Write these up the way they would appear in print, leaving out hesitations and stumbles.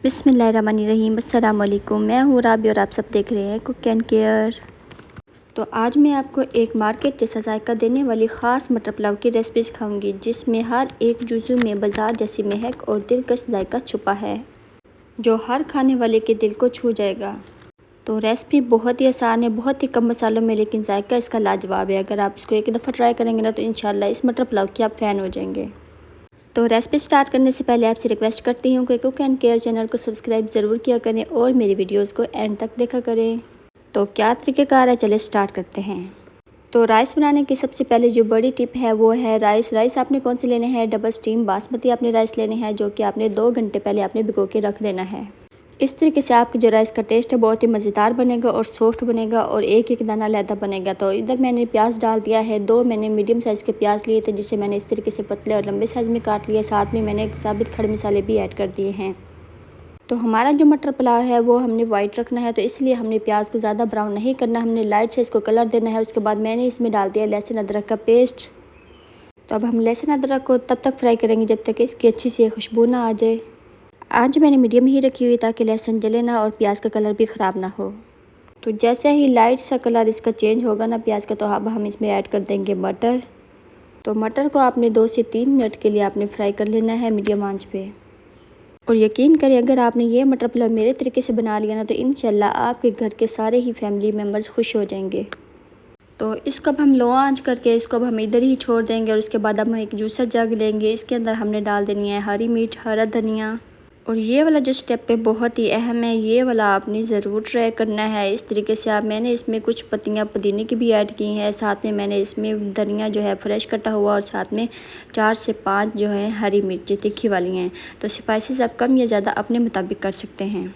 बिस्मिल्लाहिर्रहमानिर्रहीम। अस्सलाम वालेकुम। मैं हूँ राबी और आप सब देख रहे हैं कुक एंड केयर। तो आज मैं आपको एक मार्केट जैसा जायका देने वाली ख़ास मटर पुलाव की रेसिपी सिखाऊंगी, जिसमें हर एक जुज़ू में बाज़ार जैसी महक और दिलकश जायका छुपा है, जो हर खाने वाले के दिल को छू जाएगा। तो रेसिपी बहुत ही आसान है, बहुत ही कम मसालों में, लेकिन जायका इसका लाजवाब है। अगर आप इसको एक दफ़ा ट्राई करेंगे ना तो इंशाल्लाह इस मटर पुलाव की आप फ़ैन हो जाएंगे। तो रेसिपी स्टार्ट करने से पहले आपसे रिक्वेस्ट करती हूँ कि कुक एंड केयर चैनल को सब्सक्राइब ज़रूर किया करें और मेरी वीडियोस को एंड तक देखा करें। तो क्या तरीक़ेकार है, चले स्टार्ट करते हैं। तो राइस बनाने की सबसे पहले जो बड़ी टिप है वो है राइस आपने कौन से लेने हैं, डबल स्टीम बासमती आपने राइस लेने हैं, जो कि आपने 2 घंटे पहले आपने भिगो के रख देना है। इस तरीके से आपके जो राइस का टेस्ट है बहुत ही मज़ेदार बनेगा और सॉफ्ट बनेगा और एक एक दाना लहदा बनेगा। तो इधर मैंने प्याज डाल दिया है, 2 मैंने मीडियम साइज़ के प्याज लिए थे, जिसे मैंने इस तरीके से पतले और लंबे साइज़ में काट लिया। साथ में मैंने साबित खड़े मसाले भी ऐड कर दिए हैं। तो हमारा जो मटर पुलाव है वो हमने वाइट रखना है, तो इसलिए हमने प्याज को ज़्यादा ब्राउन नहीं करना, हमने लाइट से इसको कलर देना है। उसके बाद मैंने इसमें डाल दिया लहसुन अदरक का पेस्ट। तो अब हम लहसुन अदरक को तब तक फ्राई करेंगे जब तक इसकी अच्छी सी खुशबू ना आ जाए। आज मैंने मीडियम ही रखी हुई ताकि लहसुन जले ना और प्याज का कलर भी ख़राब ना हो। तो जैसे ही लाइट सा कलर इसका चेंज होगा ना प्याज का, तो अब हम इसमें ऐड कर देंगे मटर। तो मटर को आपने 2 से 3 मिनट के लिए आपने फ्राई कर लेना है मीडियम आंच पे। और यकीन करें, अगर आपने ये मटर पुलाव मेरे तरीके से बना लिया ना तो इंशाल्लाह आपके घर के सारे ही फैमिली मेम्बर्स खुश हो जाएंगे। तो इसको अब हम लो आंच करके इसको अब हम इधर ही छोड़ देंगे। और उसके बाद अब हम एक जूसर जग लेंगे, इसके अंदर हमने डाल देनी है हरी मिर्च, हरा धनिया। और ये वाला जो स्टेप है बहुत ही अहम है, ये वाला आपने ज़रूर ट्राई करना है। इस तरीके से मैंने इसमें कुछ पत्तियां पुदीने की भी ऐड की हैं, साथ में मैंने इसमें धनिया जो है फ्रेश कटा हुआ और साथ में 4 से 5 जो है हरी मिर्ची तीखी वाली हैं। तो स्पाइसेस आप कम या ज़्यादा अपने मुताबिक कर सकते हैं।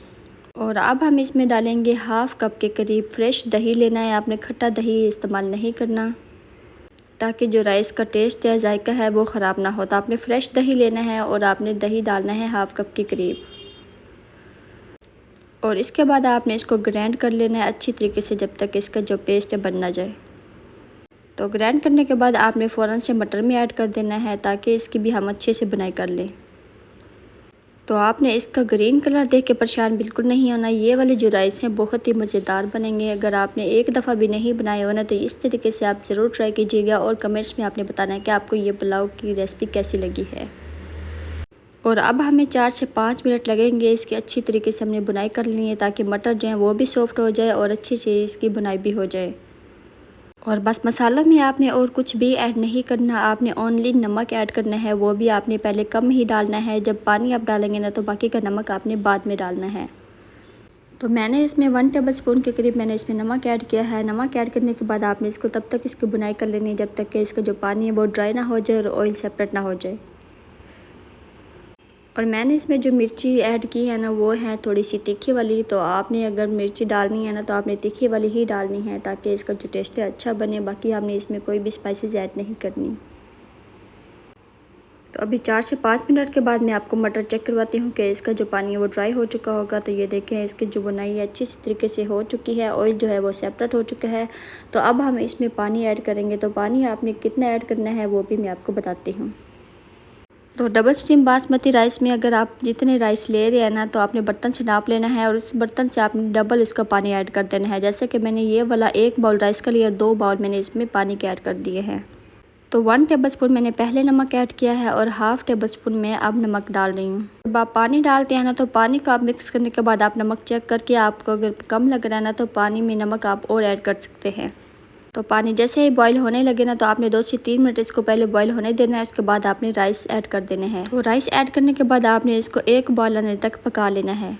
और अब हम इसमें डालेंगे हाफ़ कप के करीब फ्रेश दही लेना है। आपने खट्टा दही इस्तेमाल नहीं करना, ताकि जो राइस का टेस्ट है, जायका है, वो ख़राब ना हो। तो आपने फ़्रेश दही लेना है और आपने दही डालना है हाफ़ कप के करीब। और इसके बाद आपने इसको ग्राइंड कर लेना है अच्छी तरीके से, जब तक इसका जो पेस्ट है बन ना जाए। तो ग्राइंड करने के बाद आपने फ़ौरन से मटर में ऐड कर देना है, ताकि इसकी भी हम अच्छे से बुनाई कर लें। तो आपने इसका ग्रीन कलर देख के परेशान बिल्कुल नहीं होना। ये वाले जो राइस हैं बहुत ही मज़ेदार बनेंगे। अगर आपने एक दफ़ा भी नहीं बनाए हो ना तो इस तरीके से आप ज़रूर ट्राई कीजिएगा और कमेंट्स में आपने बताना है कि आपको ये पुलाव की रेसिपी कैसी लगी है। और अब हमें 4 से 5 मिनट लगेंगे इसकी अच्छी तरीके से हमने बुनाई कर ली है, ताकि मटर जो है वो भी सॉफ्ट हो जाए और अच्छे से इसकी बुनाई भी हो जाए। और बस मसालों में आपने और कुछ भी ऐड नहीं करना, आपने ओनली नमक ऐड करना है, वो भी आपने पहले कम ही डालना है। जब पानी आप डालेंगे ना तो बाकी का नमक आपने बाद में डालना है। तो मैंने इसमें 1 टेबल स्पून के करीब मैंने इसमें नमक ऐड किया है। नमक ऐड करने के बाद आपने इसको तब तक इसकी बुनाई कर लेनी है जब तक कि इसका जो पानी है वो ड्राई ना हो जाए और ऑयल सेपरेट ना हो जाए। और मैंने इसमें जो मिर्ची ऐड की है ना वो है थोड़ी सी तीखी वाली। तो आपने अगर मिर्ची डालनी है ना तो आपने तीखी वाली ही डालनी है, ताकि इसका जो टेस्ट है अच्छा बने। बाकी आपने इसमें कोई भी स्पाइसेस ऐड नहीं करनी। तो अभी 4 से 5 मिनट के बाद मैं आपको मटर चेक करवाती हूँ कि इसका जो पानी है वो ड्राई हो चुका होगा। तो ये देखें, इसकी जो बुनाई है अच्छी तरीके से हो चुकी है, ऑयल जो है वो सेपरेट हो चुका है। तो अब हम इसमें पानी ऐड करेंगे। तो पानी आपने कितना ऐड करना है वो भी मैं आपको बताती हूँ। तो डबल स्टीम बासमती राइस में अगर आप जितने राइस ले रहे हैं ना तो आपने बर्तन से नाप लेना है और उस बर्तन से आपने डबल उसका पानी ऐड कर देना है। जैसे कि मैंने ये वाला 1 बाउल राइस का लिया, 2 बाउल मैंने इसमें पानी के ऐड कर दिए हैं। तो 1 टेबल स्पून मैंने पहले नमक ऐड किया है और हाफ़ टेबल स्पून मैं अब नमक डाल रही हूँ। जब आप पानी डालते हैं ना तो पानी को आप मिक्स करने के बाद आप नमक चेक करके, आपको अगर कम लग रहा है ना तो पानी में नमक आप और ऐड कर सकते हैं। तो पानी जैसे ही बॉईल होने लगे ना तो आपने 2 से 3 मिनट इसको पहले बॉईल होने देना है। उसके बाद आपने राइस ऐड कर देने हैं। तो राइस ऐड करने के बाद आपने इसको एक बॉईल आने तक पका लेना है।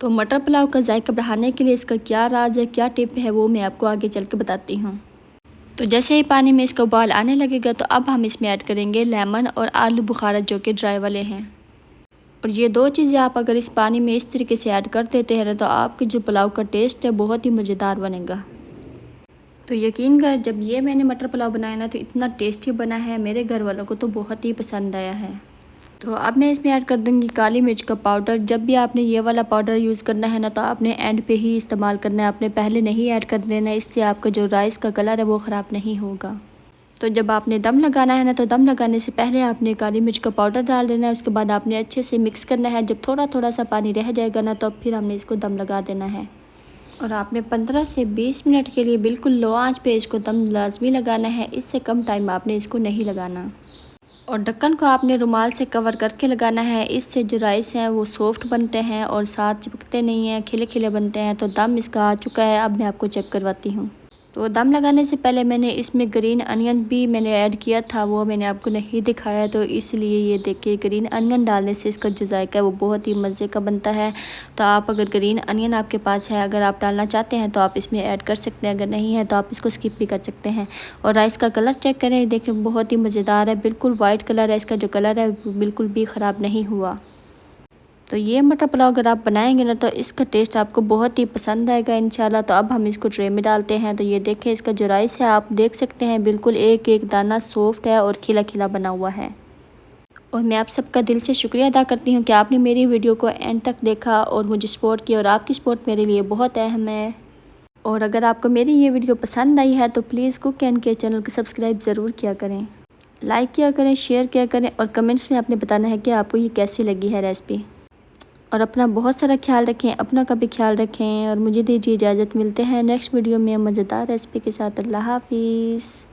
तो मटर पुलाव का जायका बढ़ाने के लिए इसका क्या राज है, क्या टिप है, वो मैं आपको आगे चल के बताती हूँ। तो जैसे ही पानी में इसका उबाल आने लगेगा तो अब हम इसमें ऐड करेंगे लेमन और आलू बुखारा, जो कि ड्राई वाले हैं। और ये 2 चीज़ें आप अगर इस पानी में इस तरीके से ऐड कर देते हैं ना तो आपके जो पुलाव का टेस्ट है बहुत ही मज़ेदार बनेगा। तो यकीन कर, जब ये मैंने मटर पुलाव बनाया ना तो इतना टेस्टी बना है, मेरे घर वालों को तो बहुत ही पसंद आया है। तो अब मैं इसमें ऐड कर दूँगी काली मिर्च का पाउडर। जब भी आपने ये वाला पाउडर यूज़ करना है ना तो आपने एंड पे ही इस्तेमाल करना है, आपने पहले नहीं ऐड कर देना, इससे आपका जो राइस का कलर है वो ख़राब नहीं होगा। तो जब आपने दम लगाना है ना, तो दम लगाने से पहले आपने काली मिर्च का पाउडर डाल देना है। उसके बाद आपने अच्छे से मिक्स करना है। जब थोड़ा थोड़ा सा पानी रह जाएगा ना, तो फिर हमने इसको दम लगा देना है। और आपने 15 से 20 मिनट के लिए बिल्कुल लो आंच पे इसको दम लाजमी लगाना है। इससे कम टाइम आपने इसको नहीं लगाना। और ढक्कन को आपने रुमाल से कवर करके लगाना है। इससे जो राइस हैं वो सॉफ्ट बनते हैं और साथ चिपकते नहीं हैं, खिले खिले बनते हैं। तो दम इसका आ चुका है। अब मैं आपको चेक करवाती हूँ। तो दम लगाने से पहले मैंने इसमें ग्रीन अनियन भी मैंने ऐड किया था, वो मैंने आपको नहीं दिखाया। तो इसलिए ये देखिए, ग्रीन अनियन डालने से इसका जो जायका है वो बहुत ही मज़े का बनता है। तो आप अगर ग्रीन अनियन आपके पास है, अगर आप डालना चाहते हैं तो आप इसमें ऐड कर सकते हैं, अगर नहीं है तो आप इसको स्किप भी कर सकते हैं। और राइस का कलर चेक करें, देखिए बहुत ही मज़ेदार है, बिल्कुल वाइट कलर है। इसका जो कलर है बिल्कुल भी ख़राब नहीं हुआ। तो ये मटर पुलाव अगर आप बनाएंगे ना, तो इसका टेस्ट आपको बहुत ही पसंद आएगा इंशाल्लाह। तो अब हम इसको ट्रे में डालते हैं। तो ये देखें, इसका जो राइस है आप देख सकते हैं, बिल्कुल एक एक दाना सॉफ्ट है और खिला खिला बना हुआ है। और मैं आप सबका दिल से शुक्रिया अदा करती हूँ कि आपने मेरी वीडियो को एंड तक देखा और मुझे सपोर्ट किया। और आपकी सपोर्ट मेरे लिए बहुत अहम है। और अगर आपको मेरी ये वीडियो पसंद आई है तो please cook and care channel को सब्सक्राइब ज़रूर किया करें, लाइक किया करें, शेयर किया करें। और कमेंट्स में आपने बताना है कि आपको ये कैसी लगी है रेसिपी। और अपना बहुत सारा ख्याल रखें, अपना का भी ख्याल रखें। और मुझे दीजिए इजाज़त, मिलते हैं नेक्स्ट वीडियो में मज़ेदार रेसिपी के साथ। अल्लाह हाफिज़।